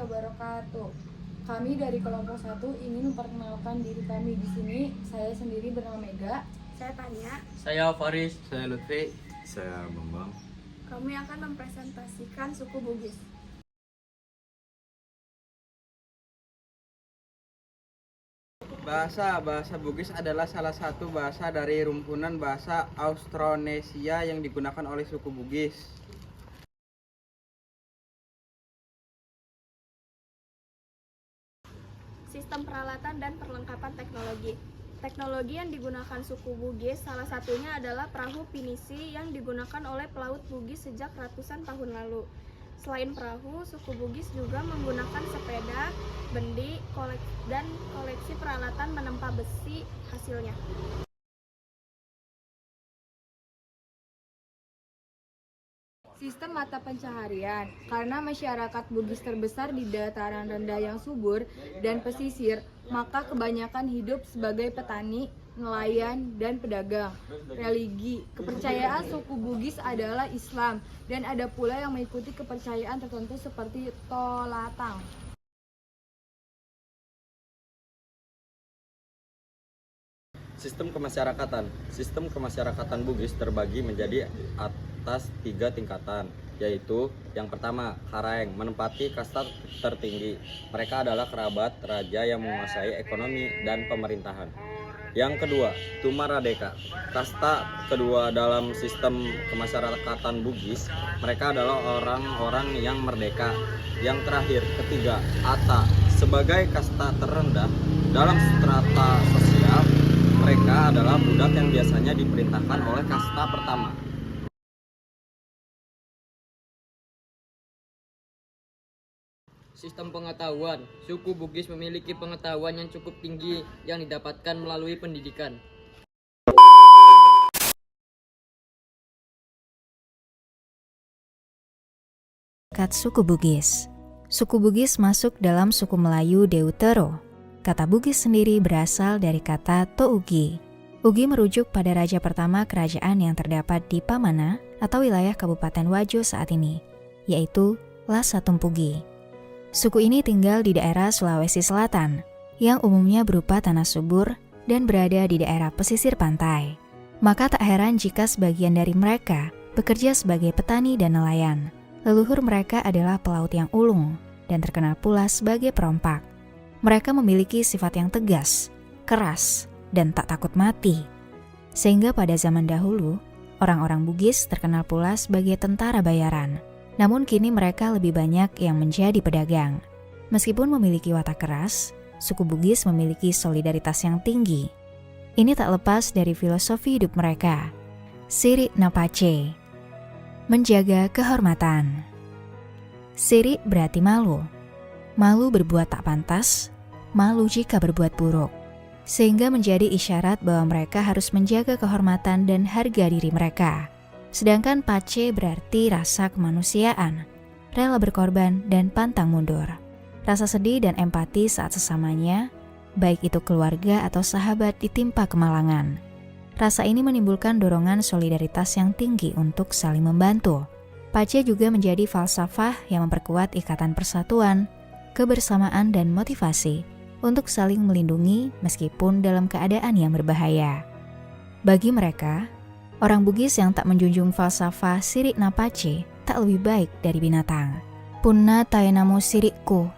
wabarakatuh. Kami dari kelompok 1 ingin memperkenalkan diri kami di sini. Saya sendiri bernama Mega. Saya Tania. Saya Faris. Saya Lutfi. Saya Bambang. Kami akan mempresentasikan suku Bugis. Bahasa Bugis adalah salah satu bahasa dari rumpunan bahasa Austronesia yang digunakan oleh suku Bugis. Sistem peralatan dan perlengkapan teknologi. Teknologi yang digunakan suku Bugis salah satunya adalah perahu pinisi yang digunakan oleh pelaut Bugis sejak ratusan tahun lalu. Selain perahu, suku Bugis juga menggunakan sepeda, bendi, dan koleksi peralatan menempa besi hasilnya. Sistem mata pencaharian. Karena masyarakat Bugis terbesar di dataran rendah yang subur dan pesisir, maka kebanyakan hidup sebagai petani, nelayan, dan pedagang. Religi. Kepercayaan suku Bugis adalah Islam, dan ada pula yang mengikuti kepercayaan tertentu seperti Tolatang. Sistem kemasyarakatan. Sistem kemasyarakatan Bugis terbagi menjadi atas 3 tingkatan, yaitu yang pertama, Karaeng, menempati kasta tertinggi. Mereka adalah kerabat raja yang menguasai ekonomi dan pemerintahan. Yang kedua, Tumaradeka, kasta kedua dalam sistem kemasyarakatan Bugis. Mereka adalah orang-orang yang merdeka. Yang terakhir, ketiga, Ata, sebagai kasta terendah dalam strata sosial. Mereka adalah budak yang biasanya diperintahkan oleh kasta pertama. Sistem pengetahuan. Suku Bugis memiliki pengetahuan yang cukup tinggi yang didapatkan melalui pendidikan. Suku Bugis. Suku Bugis masuk dalam suku Melayu Deutero. Kata Bugis sendiri berasal dari kata Tougi. Ugi merujuk pada raja pertama kerajaan yang terdapat di Pamana atau wilayah Kabupaten Wajo saat ini, yaitu Lasa Tumpugi. Suku ini tinggal di daerah Sulawesi Selatan, yang umumnya berupa tanah subur dan berada di daerah pesisir pantai. Maka tak heran jika sebagian dari mereka bekerja sebagai petani dan nelayan. Leluhur mereka adalah pelaut yang ulung dan terkenal pula sebagai perompak. Mereka memiliki sifat yang tegas, keras, dan tak takut mati. Sehingga pada zaman dahulu, orang-orang Bugis terkenal pula sebagai tentara bayaran. Namun kini mereka lebih banyak yang menjadi pedagang. Meskipun memiliki watak keras, suku Bugis memiliki solidaritas yang tinggi. Ini tak lepas dari filosofi hidup mereka. Siri Napace, menjaga kehormatan. Siri berarti malu. Malu berbuat tak pantas, malu jika berbuat buruk. Sehingga menjadi isyarat bahwa mereka harus menjaga kehormatan dan harga diri mereka. Sedangkan pace berarti rasa kemanusiaan, rela berkorban dan pantang mundur. Rasa sedih dan empati saat sesamanya, baik itu keluarga atau sahabat ditimpa kemalangan. Rasa ini menimbulkan dorongan solidaritas yang tinggi untuk saling membantu. Pace juga menjadi falsafah yang memperkuat ikatan persatuan, kebersamaan dan motivasi untuk saling melindungi meskipun dalam keadaan yang berbahaya. Bagi mereka, orang Bugis yang tak menjunjung falsafah Siri Napace tak lebih baik dari binatang. Punna taenamo sirikku,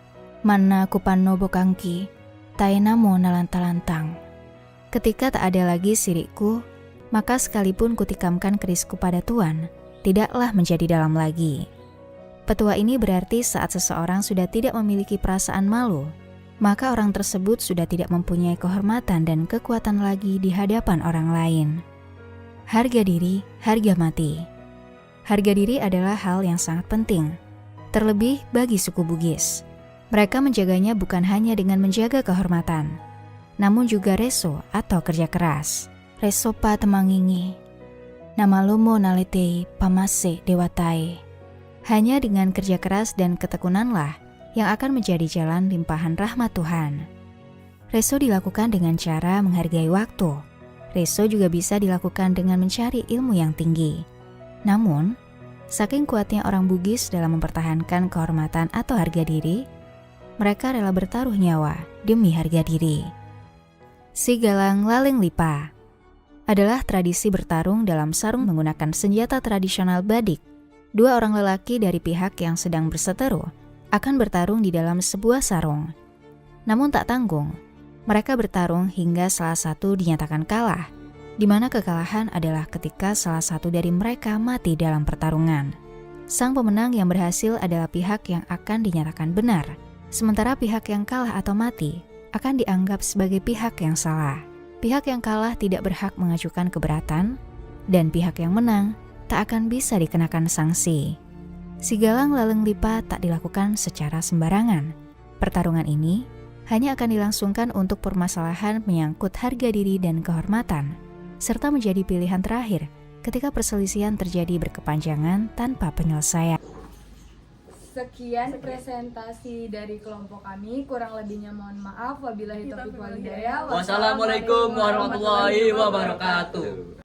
mana kupano bokangki, taenamo nalanta-lantang. Ketika tak ada lagi sirikku, maka sekalipun kutikamkan kerisku pada Tuan, tidaklah menjadi dalam lagi. Petua ini berarti saat seseorang sudah tidak memiliki perasaan malu, maka orang tersebut sudah tidak mempunyai kehormatan dan kekuatan lagi di hadapan orang lain. Harga diri, harga mati. Harga diri adalah hal yang sangat penting, terlebih bagi suku Bugis. Mereka menjaganya bukan hanya dengan menjaga kehormatan, namun juga reso atau kerja keras. Reso pa temangingi, nama lomo naletei pamase dewatai. Hanya dengan kerja keras dan ketekunanlah yang akan menjadi jalan limpahan rahmat Tuhan. Reso dilakukan dengan cara menghargai waktu. Reso juga bisa dilakukan dengan mencari ilmu yang tinggi. Namun, saking kuatnya orang Bugis dalam mempertahankan kehormatan atau harga diri, mereka rela bertaruh nyawa demi harga diri. Si Galang Laleng Lipa adalah tradisi bertarung dalam sarung menggunakan senjata tradisional Badik. Dua orang lelaki dari pihak yang sedang berseteru akan bertarung di dalam sebuah sarung. Namun tak tanggung, mereka bertarung hingga salah satu dinyatakan kalah, di mana kekalahan adalah ketika salah satu dari mereka mati dalam pertarungan. Sang pemenang yang berhasil adalah pihak yang akan dinyatakan benar, sementara pihak yang kalah atau mati akan dianggap sebagai pihak yang salah. Pihak yang kalah tidak berhak mengajukan keberatan, dan pihak yang menang tak akan bisa dikenakan sanksi. Si Galang Laleng Lipa tak dilakukan secara sembarangan. Pertarungan ini hanya akan dilangsungkan untuk permasalahan menyangkut harga diri dan kehormatan, serta menjadi pilihan terakhir ketika perselisihan terjadi berkepanjangan tanpa penyelesaian. Sekian presentasi dari kelompok kami, kurang lebihnya mohon maaf. Wabillahi taufiq wal hidayah. Wassalamualaikum warahmatullahi wabarakatuh.